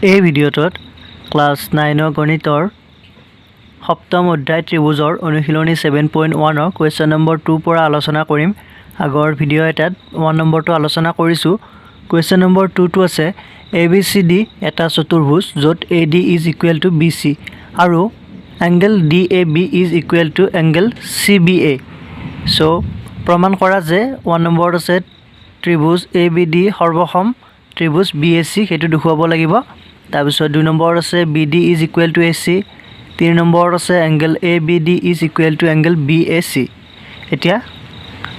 এই ভিডিঅ'টোত ক্লাছ 9 গণিতৰ সপ্তম অধ্যায় ত্ৰিভুজৰ অনুশীলনী 7.1 কুৱেশ্যন নম্বৰ 2 পৰা আলোচনা কৰিম। আগৰ ভিডিঅ' এটাত 1 নম্বৰটো আলোচনা কৰিছোঁ। কুৱেশ্যন নম্বৰ 2টো আছে ABCD এটা চতুৰ্ভুজ য'ত AD is equal two BC আৰু angle DAB is equal two angle CBA। So প্ৰমাণ কৰা যে 1 নম্বৰত আছে ত্ৰিভুজ ABD সৰ্বসম ত্ৰিভুজ BAC সেইটো দেখুৱাব লাগিব। তাৰপিছত 2 নম্বৰত আছে BD is equal two AC, 3 নম্বৰত আছে angle ABD is equal two angle BAC। এতিয়া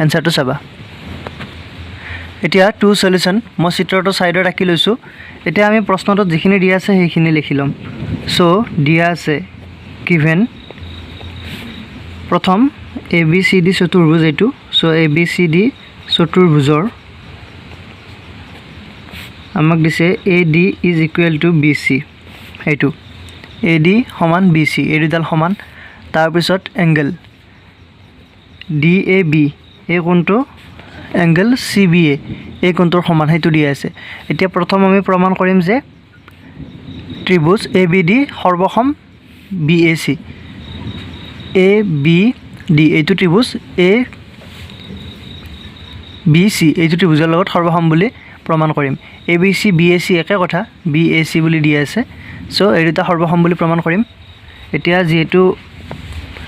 এনসাৰটো চাবা। এতিয়া টু সলিউশন মই চিত্ৰটো সাইডত ৰাখি লৈছো। এতিয়া আমি প্ৰশ্নটো যিখিনি দিয়া আছে সেইখিনি লিখি লম। সো দিয়া আছে given প্ৰথম ABCD চতুৰ্ভুজ এইটো। সো ABCD চতুৰ্ভুজৰ আমাক দিছে AD is equal two BC, এইটো AD সমান BC, এই দুডাল সমান। তাৰপিছত এংগল DAB এই কোণটো এংগল CBA এই কোণটোৰ সমান, সেইটো দিয়া আছে। এতিয়া প্ৰথম আমি প্ৰমাণ কৰিম যে ত্ৰিভুজ ABD সৰ্বসম BAC, ABD এইটো ত্ৰিভুজ ABC এইটো ত্ৰিভুজৰ লগত সৰ্বসম বুলি প্ৰমাণ কৰিম। ABC BAC একে কথা, BAC বুলি দিয়া আছে। সো এই দুটা সৰ্বসম বুলি প্ৰমাণ কৰিম। এতিয়া যেহেতু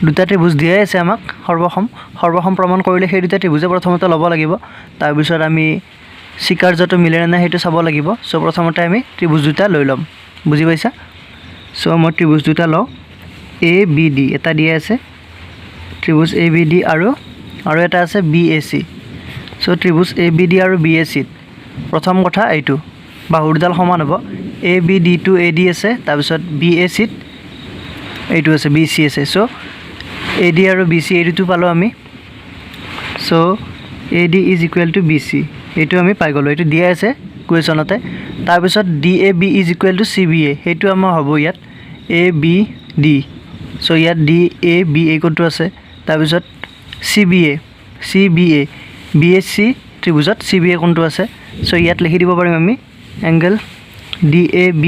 দুটা ত্ৰিভুজ দিয়া আছে আমাক সৰ্বসম প্ৰমাণ কৰিলে সেই দুটা ত্ৰিভুজে প্ৰথমতে ল'ব লাগিব। তাৰপিছত আমি স্বীকাৰ্যটো মিলে নে নাই সেইটো চাব লাগিব। সো প্ৰথমতে আমি ত্ৰিভুজ দুটা লৈ ল'ম, বুজি পাইছা? সো মই ত্ৰিভুজ দুটা লওঁ। ABD এটা দিয়া আছে ত্ৰিভুজ ABD আৰু এটা আছে BAC। সো ত্ৰিভুজ ABD আৰু BAC প্ৰথম কথা এইটো বাহুৰ দুডাল সমান হ'ব। ABD টু AD আছে, তাৰপিছত BAC এইটো আছে BC আছে। সো AD আৰু BC এই দুটো পালোঁ আমি। So AD is equal two BC এইটো আমি পাই গ'লোঁ, এইটো দিয়া আছে কুৱেশ্যনতে। তাৰপিছত DAB is equal two CBA সেইটো আমাৰ হ'ব ইয়াত ABD। সো ইয়াত DAB এই কোণটো আছে। তাৰপিছত CBA BAC ত্ৰিভুজত CBA কোণটো আছে। সো ইয়াত লিখি দিব পাৰিম আমি angle DAB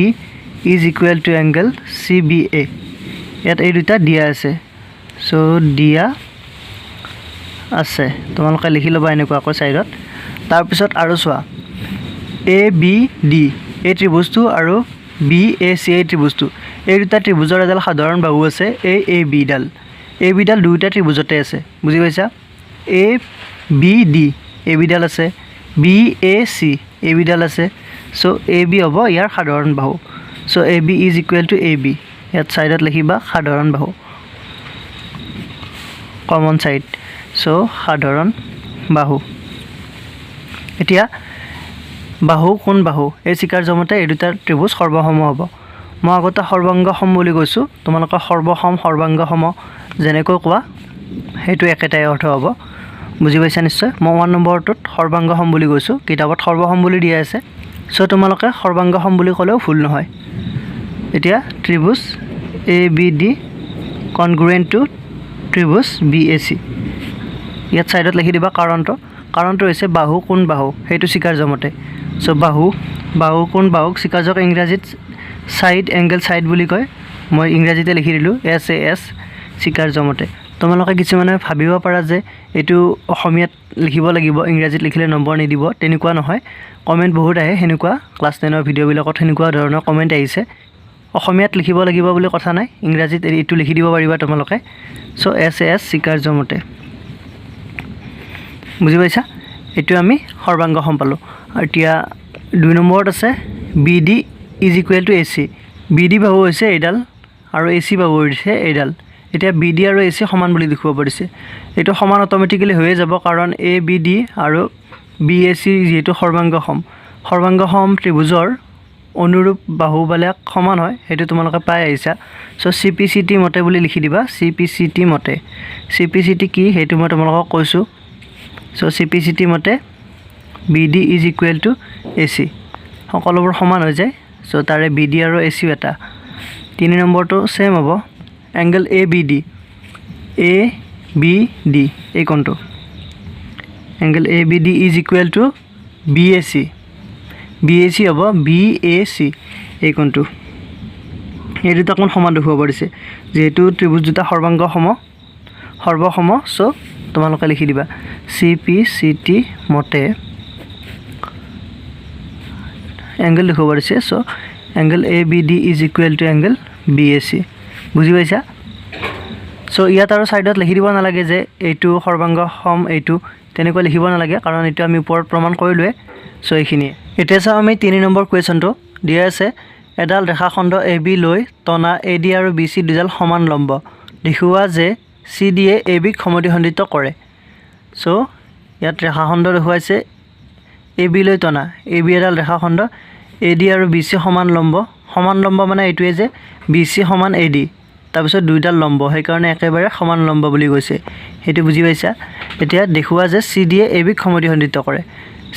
is equal two angle CBA। ইয়াত এই দুটা দিয়া আছে। সো দিয়া আছে, তোমালোকে লিখি ল'বা এনেকুৱাকৈ চাইডত। তাৰপিছত আৰু চোৱা ABD এই ত্ৰিভুজটো আৰু BAC এই ত্ৰিভুজটো, এই দুটা ত্ৰিভুজৰ এডাল সাধাৰণ বাহু আছে AB ডাল দুয়োটা ত্ৰিভুজতে আছে, বুজি পাইছা? ABD AB ডাল আছে, BAC AB ডাল আছে। সো AB হ'ব ইয়াৰ সাধাৰণ বাহু। So AB is equal two AB, ইয়াত চাইডত লিখিবা সাধাৰণ বাহু, কমন সাইড। সো সাধাৰণ বাহু। এতিয়া বাহু কোন বাহু এই স্বীকাৰ্য মতে এই দুটা ত্ৰিভুজ সৰ্বসম হ'ব। মই আগতে সৰ্বাংগসম বুলি কৈছোঁ, তোমালোকৰ সৰ্বসম সৰ্বাংগসম যেনেকৈ কোৱা সেইটো একেটাই অৰ্থ হ'ব, বুজি পাইছা নিশ্চয়? মই 1 নম্বৰটোত সৰ্বাংগসম বুলি কৈছোঁ, কিতাপত সৰ্বসম বুলি দিয়া আছে। সো তোমালোকে সৰ্বাংগসম বুলি ক'লেও ভুল নহয়। এতিয়া ত্ৰিভুজ ABD কনগ্ৰুৱেণ্ট টু ত্ৰিভুজ BAC, ইয়াত চাইডত লিখি দিবা কাৰণটো হৈছে বাহু কোন বাহু সেইটো স্বীকাৰ্য মতে। সো বাহু কোন বাহুক স্বীকাৰ্যক ইংৰাজীত ছাইড এংগল ছাইড বুলি কয়, মই ইংৰাজীতে লিখি দিলোঁ SAS স্বীকাৰ্য মতে। তোমালোকে কিছুমানে ভাবিব পাৰা যে এইটো অসমীয়াত লিখিব লাগিব, ইংৰাজীত লিখিলে নম্বৰ নিদিব, তেনেকুৱা নহয়। কমেণ্ট বহুত আহে সেনেকুৱা, ক্লাছ 10ৰ ভিডিঅ'বিলাকত সেনেকুৱা ধৰণৰ কমেণ্ট আহিছে। অসমীয়াত লিখিব লাগিব বুলি কথা নাই, ইংৰাজীত এইটো লিখি দিব পাৰিবা তোমালোকে। সো SAS স্বীকাৰ্য মতে, বুজি পাইছা? এইটো আমি সৰ্বাংগসম পালোঁ। এতিয়া 2 নম্বৰত আছে BD is equal two AC। BD বাহু হৈছে এইডাল আৰু AC বাহু হৈছে এইডাল। এতিয়া BD আৰু AC সমান বুলি দেখুৱাব দিছে, এইটো সমান অট'মেটিকেলি হৈয়ে যাব, কাৰণ ABD আৰু BAC যিহেতু সৰ্বাংগসম ত্ৰিভুজৰ অনুৰূপ বাহুবিলাক সমান হয়, সেইটো তোমালোকে পাই আহিছা। সো CPCT মতে বুলি লিখি দিবা, CPCT মতে। CPCT কি সেইটো মই তোমালোকক কৈছোঁ। সো CPCT মতে BD is equal two AC, সকলোবোৰ সমান হৈ যায়। সো তাৰে BD আৰু ACও এটা। 3 নম্বৰটো ছেম হ'ব, এংগল ABD এই কোণটো angle ABD is equal to BAC। BAC হ'ব BAC এই কোণটো এই দুটা কোণ সমান দেখুৱাব দিছে যেহেতু ত্ৰিভুজ দুটা সৰ্বসম সো তোমালোকে লিখি দিবা CPCT মতে এংগল দেখুৱাব দিছে so angle ABD is equal two angle BAC বুজি পাইছা সো ইয়াত আৰু সাইডত লিখি দিব নালাগে যে এইটো সৰ্বাংগসম এইটো তেনেকৈ লিখিব নালাগে কাৰণ এইটো আমি ওপৰত প্ৰমাণ কৰিলোৱে সো এইখিনি এতিয়া চাও আমি 3 নম্বৰ কোৱেশ্যনটো দিয়া আছে এডাল ৰেখাখণ্ড AB লৈ টনা AD আৰু BC দুডাল সমান লম্ব দেখুওৱা যে CD এ AB ক সমদ্বিখণ্ডিত কৰে সো ইয়াত ৰেখাখণ্ড দেখুৱাইছে AB লৈ টনা AB এডাল ৰেখাখণ্ড AD আৰু BC সমান লম্ব মানে এইটোৱে যে BC সমান AD তাৰপিছত দুইডাল লম্ব সেই কাৰণে একেবাৰে সমান লম্ব বুলি কৈছে হেতু বুজি পাইছা এতিয়া দেখুওৱা যে CD এ AB ক সমদ্বিখণ্ডিত কৰে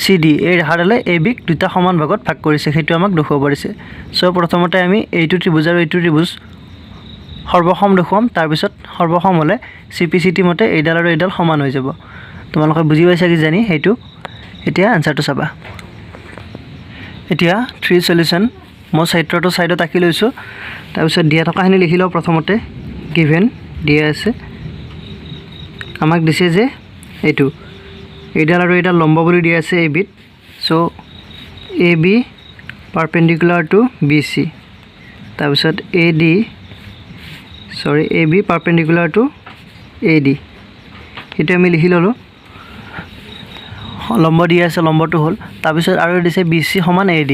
CD এই ৰেখাডালে AB ক দুটা সমান ভাগত ভাগ কৰিছে হেতু আমাক দেখুৱাব দিছে সো প্ৰথমতে আমি এইটো ত্ৰিভুজ আৰু এইটো ত্ৰিভুজ সৰ্বসম দেখুৱাম তাৰ পিছত সৰ্বসম হলে CPCT মতে এইডাল আৰু এইডাল সমান হৈ যাব তোমালোকে বুজি পাইছা কি জানি হেতু এতিয়া আনসাৰটো চাবা এতিয়া 3 সলিউশন মই সাইডটো সাইডত আকি লৈছো তাৰ পিছত দিয়া থকাখিনি লিখি লও প্ৰথমতে গিভেন দিয়া আছে আমাক দিছে যে এইটো এইডাল আৰু এইডাল লম্ব বুলি দিয়া আছে AB so AB perpendicular to BC তাৰ পিছত AB পারপেন্ডিকুলার টু AD এটা আমি লিখি ললো লম্ব দিয়া আছে লম্বটো হল তাৰ পিছত আৰু দিছে BC সমান AD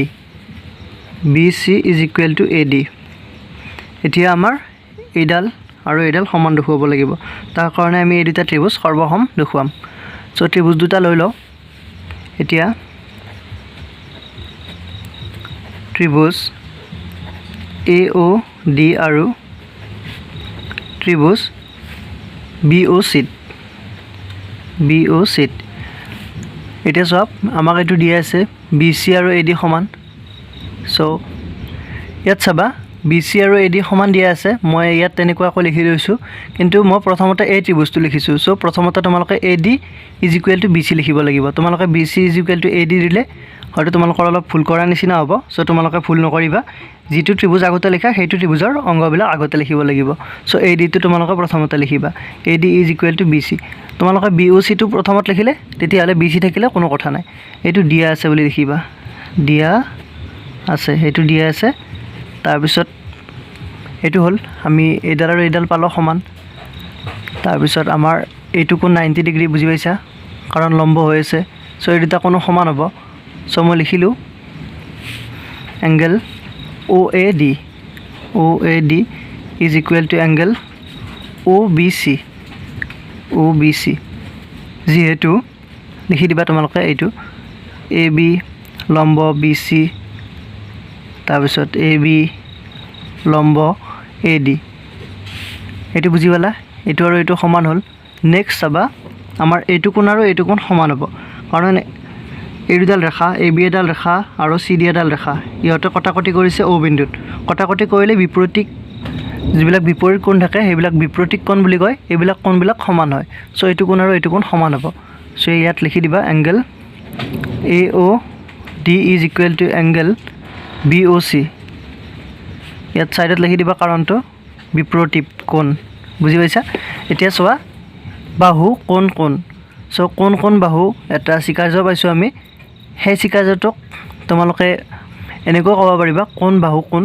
BC is equal two AD এতিয়া আমাৰ এইডাল আৰু এইডাল সমান দেখুৱাব লাগিব তাৰ কাৰণে আমি এই দুটা ত্ৰিভুজ সৰ্বসম দেখুৱাম সো ত্ৰিভুজ দুটা লৈ লও এতিয়া ত্ৰিভুজ AOD আৰু ত্ৰিভুজ BOC এতিয়া সব আমাক এটো দিয়া আছে BC আৰু AD সমান সো ইয়াত চাবা BC আৰু AD সমান দিয়া আছে মই ইয়াত তেনেকুৱাকৈ লিখি লৈছো কিন্তু মই প্ৰথমতে এই ত্ৰিভুজটো লিখিছো সো প্ৰথমতে তোমালোকে AD is equal two BC লিখিব লাগিব তোমালোকে BC is equal two AD দিলে হয়তো তোমালোকৰ অলপ ভুল কৰা নিচিনা হ'ব সো তোমালোকে ভুল নকৰিবা যেটো ত্ৰিভুজ আগতে লিখা সেইটো ত্ৰিভুজৰ অংগবিলাক আগতে লিখিব লাগিব সো AD টো তোমালোকে প্ৰথমতে লিখিবা AD is equal two BC তোমালোকে BOC টো প্ৰথমত লিখিলে তেতিয়া হলে BC থাকিলে কোনো কথা নাই এটো দিয়া আছে বুলি লিখিবা দিয়া আছে এটো দিয়া আছে তাৰ পিছত এটো হল আমি এইডাল আৰু এইডাল পালো সমান তাৰ পিছত আমাৰ এইটো কোণ 90 ডিগ্ৰী বুজি পাইছা কাৰণ লম্ব হৈ আছে সো এই দুটা কোণ সমান হ'ব সো মই লিখিলো angle OAD is equal to angle OBC যেহেতু লিখি দিবা তোমালোকে এইটো AB লম্ব BC তাৰ পিছত AB লম্ব AD এটো বুজি পালা এটো আৰু এটো সমান হল নেক্সট চাবা আমাৰ এইটো কোণ আৰু এইটো কোণ সমান হ'ব কাৰণ এই দুডাল ৰেখা AB এডাল ৰেখা আৰু CD এডাল ৰেখা ইহতে কটাকটি কৰিছে O বিন্দুত কটাকটি কৰিলে বিপৰীতিক যিবিলাক বিপৰীত কোণ থাকে সেইবিলাক বিপৰীতিক কোণ বুলি কয় এইবিলাক কোণবিলাক সমান হয় সো এইটো কোণ আৰু এইটো কোণ সমান হ'ব সো ইয়াত লিখি দিবা angle AOD is equal to angle BOC ইয়াত সাইডত লিখি দিবা কাৰণটো বিপৰীত কোণ বুজি পাইছা এতিয়া চোৱা বাহু কোণ সো কোণ বাহু এটা চিকাৰ্য পাইছো আমি সেই চিকাৰ্যটোক তোমালোকে এনেকৈ ক'ব পাৰিবা কোণ বাহু কোণ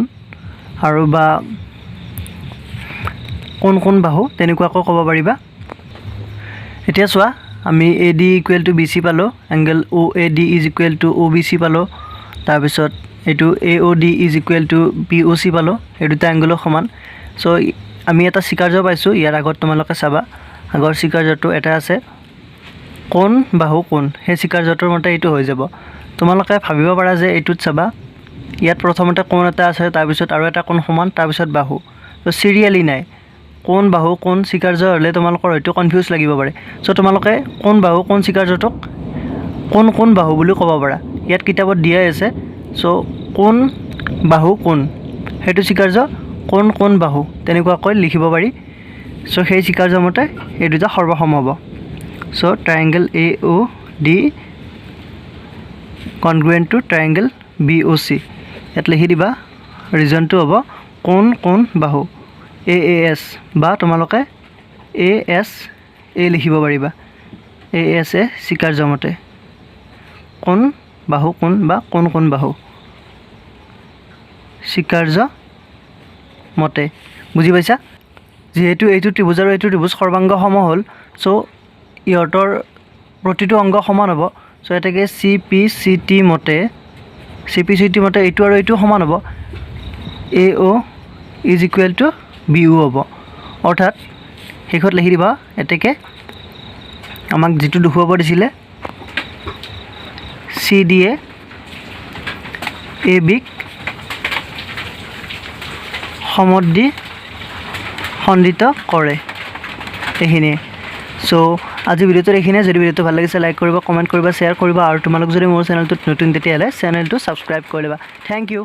আৰু বা কোণ বাহু তেনেকুৱাকৈ ক'ব পাৰিবা এতিয়া চোৱা আমি AD ইকুৱেল টু BC পালো angle OAD is equal to OBC পালো তাৰ পিছত এটো AOD is equal to BOC পালো এই দুটা এংগল সমান সো আমি এটা চিকাৰ্য পাইছো ইয়াৰ আগত তোমালোকে চাবা আগৰ চিকাৰ্যটো এটা আছে কোণ বাহু কোণ হে চিকাৰ্যটোৰ মতে এইটো হৈ যাব তোমালোকে ভাবিব পাৰা যে এইটোত চাবা ইয়াত প্ৰথমতে কোণ এটা আছে তাৰ পিছত আৰু এটা কোণ সমান তাৰ পিছত বাহু তো সিৰিয়ালি নাই কোণ বাহু কোণ চিকাৰ্য হলে তোমালোকৰ হয়তো কনফিউজ লাগিব পাৰে সো তোমালোকে কোণ বাহু কোণ চিকাৰ্যটোক কোণ বাহু বুলি ক'ব পাৰা ইয়াত কিতাপত দিয়া আছে সো কোণ বাহু কোণ হেতু চিকাৰ্য কোণ বাহু তেনেকুৱাকৈ লিখিব পাৰি সো সেই চিকাৰ্য মতে এই দুটা সৰ্বসম হ'ব so triangle AOD congruent to triangle BOC ইয়াত লিখি দিবা ৰিজনটো হ'ব কোন কোন বাহু AAS বা তোমালোকে ASA লিখিব পাৰিবা ASA চিকাৰ্য মতে কোন বাহু কোন বা কোন কোন বাহু চিকাৰ্য মতে বুজি পাইছা যেহেতু এইটো ত্ৰিভুজ আৰু এইটো ত্ৰিভুজ সৰ্বাংগ সম হ'ল সো ইহঁতৰ প্ৰতিটো অংগ সমান হ'ব সো এটাকে CPCT মতে এইটো আৰু এইটো সমান হ'ব AO is equal to BO হ'ব অৰ্থাৎ শেষত লিখি দিবা এটাকে আমাক যেটো দেখুৱাব দিছিলে CDA AB সমদ্বি খণ্ডিত কৰে এইখিনি সো আজি ভিডিওটো এইখিনিয়ে যদি ভিডিওটো ভাল লাগিছে লাইক কৰিবা কমেন্ট কৰিবা শেয়াৰ কৰিবা আৰু তোমালোক যদি মোৰ চেনেলটোত নতুন তেতিয়ালে চেনেলটো সাবস্ক্ৰাইব কৰি লবা থ্যাংক ইউ